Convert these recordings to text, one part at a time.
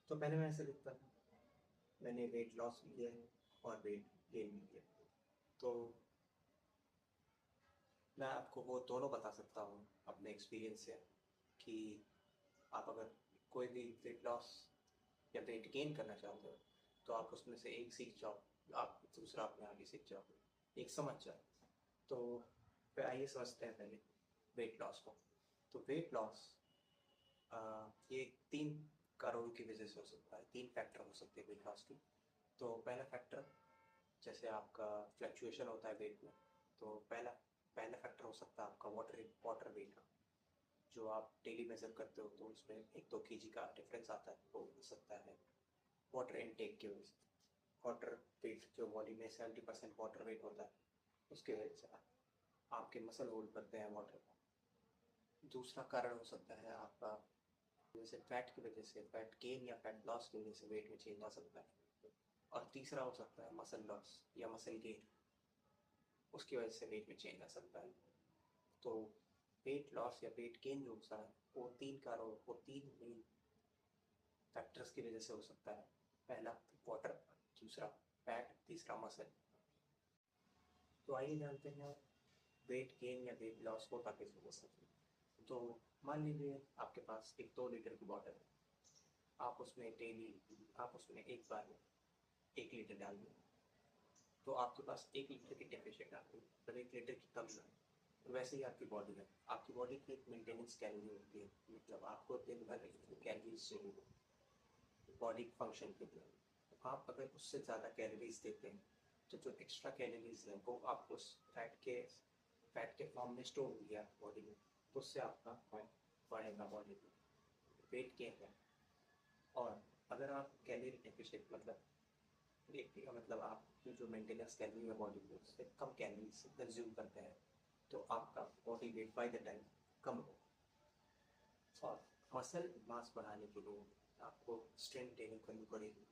तो पहले मैं ऐसे दिखता था। मैंने वेट लॉस भी किया है और वेट गेन भी किया है। तो मैं आपको वो दोनों बता सकता हूँ अपने एक्सपीरियंस से कि आप अगर कोई भी वेट लॉस या वेट गेन करना चाहते हो तो आप उसमें से एक सीख जाओ, आप दूसरा अपने आगे सीख जाओ, एक समझ जाओ। तो फिर आइए समझते हैं पहले वेट लॉस को। तो वेट लॉस ये तीन कारणों की वजह से हो सकता है, तीन फैक्टर हो सकते हैं वेट लॉस की। तो पहला फैक्टर, जैसे आपका फ्लक्चुएशन होता है वेट में, तो पहला पहला फैक्टर हो सकता है आपका वाटर वेट का। जो आप डेली मेजर करते हो तो उसमें 1-2 kg का डिफरेंस आता है, वो हो सकता है वाटर इनटेक की वजह से। वाटर वेट जो बॉडी में 70% वाटर वेट होता है, उसकी वजह से आपके मसल होल्ड करते हैं वाटर को। दूसरा कारण हो सकता है आपका, जैसे फैट की वजह से, फैट गेन या फैट लॉस की वजह से वेट में चेंज आ सकता है। और तीसरा हो सकता है मसल लॉस या मसल गेन, उसकी वजह से वेट में चेंज आ सकता है। तो वेट लॉस या वेट गेन जो होता है, वो तीन मेन फैक्टर्स की वजह से हो सकता है। पहला वाटर, दूसरा फैट, तीसरा मसल। तो आइए जानते हैं वेट गेन या वेट लॉस होता कैसे हो सकता है। तो मान लीजिए आपके पास एक 2 लीटर की बॉटल है। आप उसमें डेली आप उसमें एक बार में 1 लीटर डाल दें, तो आपके पास 1 लीटर की कैपेसिटी आती है, पर 1 लीटर की कम ना है। वैसे ही आपकी बॉडी की एक मेंटेनेंस कैलोरी होती है, मतलब आपको दिन भर कैलोरीज चाहिए बॉडी फंक्शन के लिए। आप अगर उससे ज़्यादा कैलोरीज देते हैं तो जो एक्स्ट्रा कैलोरीज है वो आप उस फैट के फॉर्म में स्टोर हो गया बॉडी में, तो उससे आपका फैट बढ़ेगा बॉडी में, वेट गेन है। और अगर आप कैलोरी डेफिशिएंट, मतलब आपकी जो मेंटेनेंस कैलोरी है बॉडी में उससे कम कैलोरीज कंज्यूम करते हैं, तो आपका body weight by the time कम हो। और मसल मास बढ़ाने के लिए आपको स्ट्रेंथ ट्रेनिंग करनी पड़ेगी।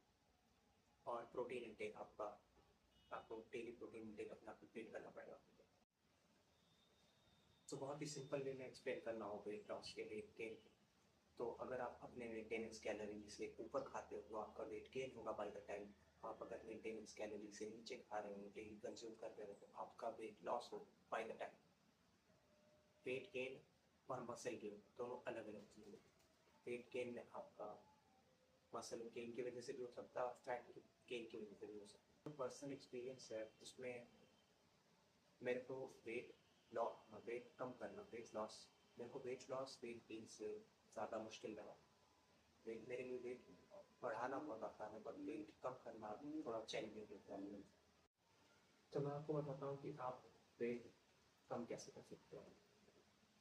और प्रोटीन इंटेक आपको डेली प्रोटीन इंटेक अपना कंप्लीट करना पड़ेगा। तो बहुत ही सिंपल वे में एक्सप्लेन करना हो वेट लॉस के वेट गेन, तो अगर आप अपने मेंटेनेंस कैलोरी से ऊपर खाते हो तो आपका वेट गेन होगा बाय द टाइम। आप अगर मेंटेनेंस कैलोरी से नीचे खा रहे हो, डेली कंज्यूम कर रहे हो, तो आपका वेट लॉस हो bye the time. Weight gain और मसल गेन दोनों अलग अलग चीज़ें। वेट गेन में आपका मसल गेन की वजह से भी हो सकता है, फैट गेन की वजह से भी हो सकता है। जो पर्सनल एक्सपीरियंस है उसमें मेरे को वेट कम करना, वेट लॉस, मेरे को वेट लॉस वेट गेन से ज़्यादा मुश्किल लगा। मेरे लिए वेट बढ़ाना बहुत आसान है, पर वेट कम करना थोड़ा चैलेंजिंग होता है। तो मैं आपको बताता हूँ कि आप वेट कम कैसे कर सकते हैं।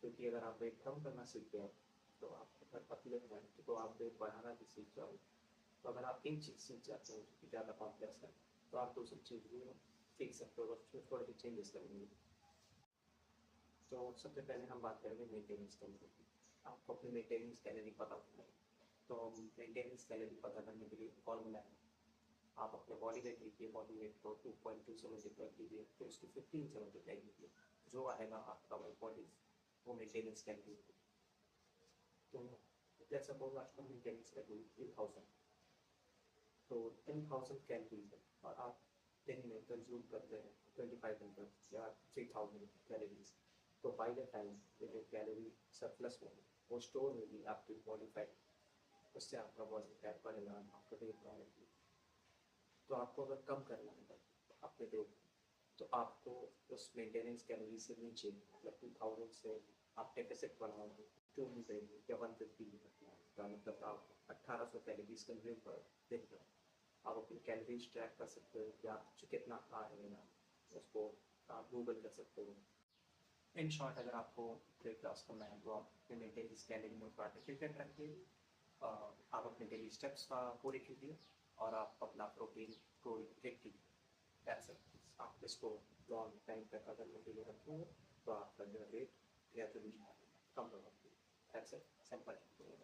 क्योंकि अगर आप वेट कम करना सीखते हैं तो आप अगर पतले हैं तो आप वेट बढ़ाना भी सीख जाओगे। तो अगर आप एक चीज़ सीख जाते हो जो कि ज़्यादा कॉम्प्लेक्स है, तो आप दूसरी चीज़ भी सीख सकते हो, बस उसमें थोड़े से चेंजेस करेंगे। तो सबसे पहले हम बात करेंगे मेंटेनेंस कैलोरी की। आपको अपनी मेंटेनेंस कैलोरी पता होना है। तो मेंटेनेंस कैलोरी पता करने के लिए फॉर्मूला है, आप अपने बॉडी वेट लीजिए, बॉडी वेट को 2.2 से मल्टीप्लाई कीजिए, फिर उसकी 15 से मल्टीप्लाई कीजिए, जो आएगा आपका बॉडी, वो मेंटेनेंस कैलोरी। तो लेट्स सपोज आपका मेंटेनेंस कैलोरी 3000, तो 10,000 कैलोरीज है और आप दिन में कंज्यूम करते हैं 2500 या 3000 कैलोरीज। तो बाई द टाइम जो कैलोरी सरप्लस में वो स्टोर होगी आपकी बॉडी फैट, उससे आपका बॉडी फैट बढ़ेगा, आपका वेट बढ़ेगा। तो आपको अगर कम करना है अपने वेट, तो आपको उस मेंटेनेंस कैलोरी से नीचे, मतलब 2000 से आप डेफिसिट बनाओगे 200 या 150 का, मतलब आप 1800 कैलोरीज कंज्यूम कर देते हो। आप अपनी कैलोरीज ट्रैक कर सकते हो या जो कितना खा रहे हैं उसको आप गूगल कर सकते हो। इन शॉर्ट, अगर आपको वेट लॉस करना है तो आप अपने डेली कैलोरी में थोड़ा डिफिकल्ट रखिए। आप अपने डेली स्टेप्स का पूरे कीजिए और आप अपना प्रोटीन को देखिए। ऐसे आप इसको लॉन्ग टाइम तक अगर मेंटेन रखेंगे तो आपका जो वेट या तो कम होगा। ऐसे सिंपल है।